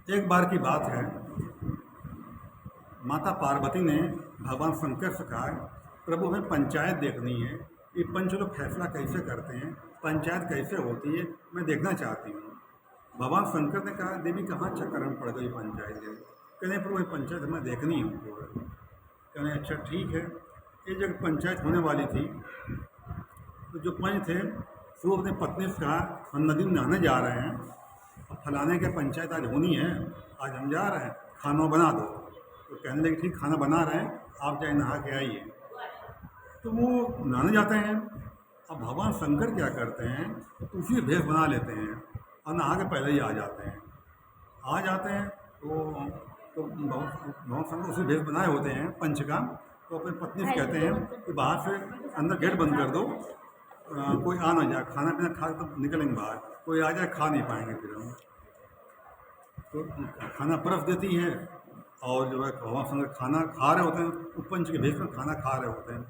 एक बार की बात है, माता पार्वती ने भगवान शंकर से कहा, प्रभु हमें पंचायत देखनी है, ये पंच लोग फैसला कैसे करते हैं, पंचायत कैसे होती है, मैं देखना चाहती हूँ। भगवान शंकर ने कहा, देवी कहाँ चक्कर में पड़ गई पंचायत के? कहने प्रभु ये पंचायत हमें देखनी है। कहने अच्छा ठीक है। ये जब पंचायत होने वाली थी तो जो पंच थे वो अपने पत्नी से कहा, हम नदी में नहाने जा रहे हैं, अब फलाने के पंचायत आज होनी है, आज हम जा रहे हैं, खाना बना दो। तो कहने लगे ठीक खाना बना रहे हैं, आप जाए नहा के आइए। तो वो नहाने जाते हैं। अब भगवान शंकर क्या करते हैं, उसी भेष बना लेते हैं और नहा के पहले ही आ जाते हैं। तो भगवान शंकर उसी भेष बनाए होते हैं पंच का। तो अपनी पत्नी से कहते हैं कि बाहर से अंदर गेट बंद कर दो, कोई आ ना जाए, खाना पीना खा तो निकलेंगे बाहर, कोई आ जाए खा नहीं पाएंगे फिर हम। तो खाना परस देती है और जो है भगवान शंकर खाना खा रहे होते हैं, वो पंच के भेष में खाना खा रहे होते हैं।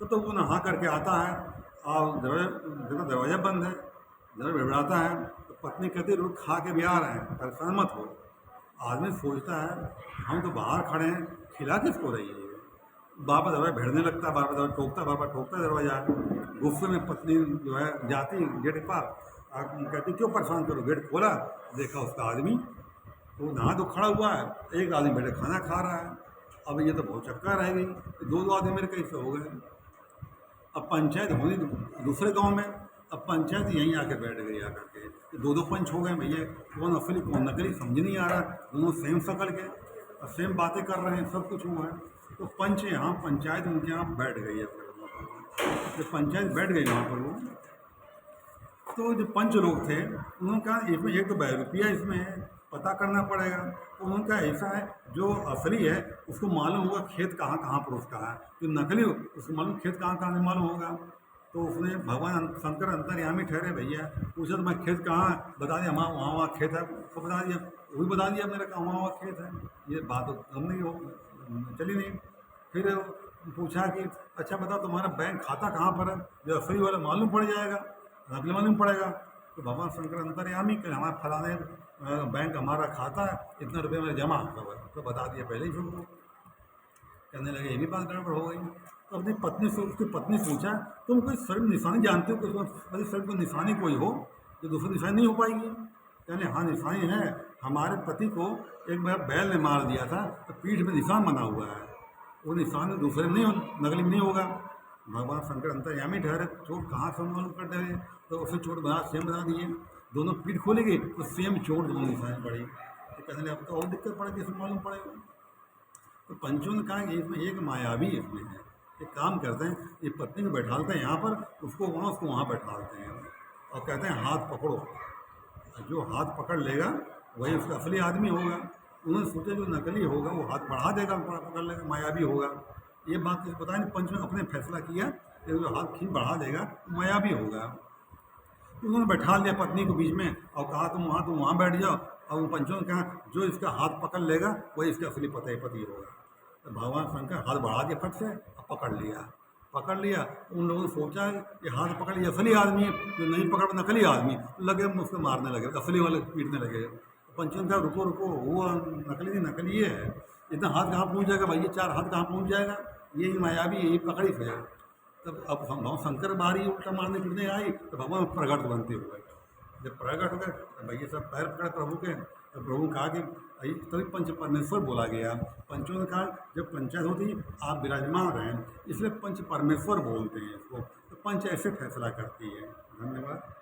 तो वो नहा करके आता है और दरवाज़ा बंद है, दरवाजा बिड़बिड़ाता है। तो पत्नी कहती है रुक, खा के भी आ रहे हैं, परेशान मत हो। आदमी सोचता है हम तो बाहर खड़े हैं, खिला किसको रही है? बार बार दरवाजा भिड़ने लगता है, बार बार दरवाजा ठोकता दरवाजा। गुस्से में पत्नी जो है जाती गेट के पास, कहती क्यों परेशान करो? गेट खोला, देखा उसका आदमी वो नहा तो खड़ा हुआ है, एक आदमी बैठे खाना खा रहा है। अब ये तो बहुत चक्कर रह गई, दो आदमी मेरे कैसे हो गए? अब पंचायत हुई दूसरे गांव में, अब पंचायत यहीं आके बैठ गई आकर के। दो पंच हो गए भैया, कौन असली कौन नकली समझ नहीं आ रहा, दोनों सेम शक्ल के और सेम बातें कर रहे हैं, सब कुछ हुआ है। तो पंच यहाँ पंचायत उनके यहाँ बैठ गई है। जब पंचायत बैठ गई वहाँ पर वो, तो जो पंच लोग थे उन्होंने कहा इसमें एक तो रुपया इसमें है, पता करना पड़ेगा। तो उन्होंने कहा ऐसा है, जो असली है उसको मालूम होगा खेत कहाँ कहाँ पर उसका है, जो नकली हो उसको मालूम खेत कहाँ कहाँ नहीं मालूम होगा। तो उसने भगवान शंकर अंतर्यामी ठहरे भैया, पूछा तो मैं खेत कहाँ है, बता दिया वहाँ वहाँ वहाँ खेत है, उसको बता दिया, वो भी बता दिया मेरा कहाँ वहाँ वहाँ खेत है। ये बात तो हम नहीं हो चली नहीं। फिर पूछा कि अच्छा बताओ तुम्हारा बैंक खाता कहाँ पर है, जो असली वाला मालूम पड़ जाएगा, नकली मालूम पड़ेगा। तो भगवान शंकर अंतर्यामी कि हमारे फलाने बैंक हमारा खाता है, इतना रुपये में जमा तो बता दिया पहले ही सबको। कहने लगे ये भी बात गड़बड़ हो गई। तो अपनी पत्नी से उसकी पत्नी पूछा, तुम कोई शर्म निशानी जानते हो, कोई शर्म को निशानी कोई हो जो दूसरी निशानी नहीं हो पाएगी? कहने हाँ निशानी है, हमारे पति को एक बार बैल ने मार दिया था तो पीठ में निशान बना हुआ है, वो निशान दूसरे में नहीं नकली में नहीं होगा। भगवान शंकर अंतर्यामी ठहरे, चोट कहाँ से मालूम कर दे, तो उसे चोट बना सेम बना दिए, दोनों पीठ खोलेगी तो सेम चोट दोनों निशान पड़ेगी। तो कहने लगे अब तो और दिक्कत पड़ेगी, इसमें मालूम पड़ेगा। तो पंचों ने कहा कि इसमें एक मायावी इसमें है, एक काम करते हैं, ये पत्नी को बैठालते हैं यहाँ पर, उसको वहाँ बैठालते हैं और कहते हैं हाथ पकड़ो, जो हाथ पकड़ लेगा वही उसका असली आदमी होगा। उन्होंने सोचा जो नकली होगा वो हाथ बढ़ा देगा, पकड़ लेगा, मायावी होगा। ये बात किसी पता नहीं, पंच ने अपने फैसला किया कि जो हाथ खींच बढ़ा देगा मायावी होगा। तो उन्होंने बैठा लिया पत्नी को बीच में और कहा तुम वहाँ बैठ जाओ, और उन पंचों ने कहा जो इसका हाथ पकड़ लेगा वही इसका असली पति होगा। तो भगवान शंकर हाथ बढ़ा दिया फट से और पकड़ लिया। उन लोगों ने सोचा कि हाथ पकड़ लिया असली आदमी, जो नहीं पकड़ नकली आदमी, लगे उसको मारने लगे, असली वाले पीटने लगे। पंचों ने कहा रुको वो नकली नहीं, नकली ये है, इतना हाथ कहाँ पहुँच जाएगा भाई, ये 4 हाथ कहाँ पहुँच जाएगा, यही मायावी यही पकड़ी से। तब अब भगवान शंकर बारी उल्टा मारने पीटने आई तो भगवान प्रकट बनते हुए, जब प्रकट हो गए भैया सब पैर पकड़े प्रभु के, तो प्रभु ने कहा कि तभी पंच परमेश्वर बोला गया। पंचों ने कहा जब पंचायत होती आप विराजमान रहें, इसलिए पंच परमेश्वर बोलते हैं इसको। तो पंच ऐसे फैसला करती है। धन्यवाद।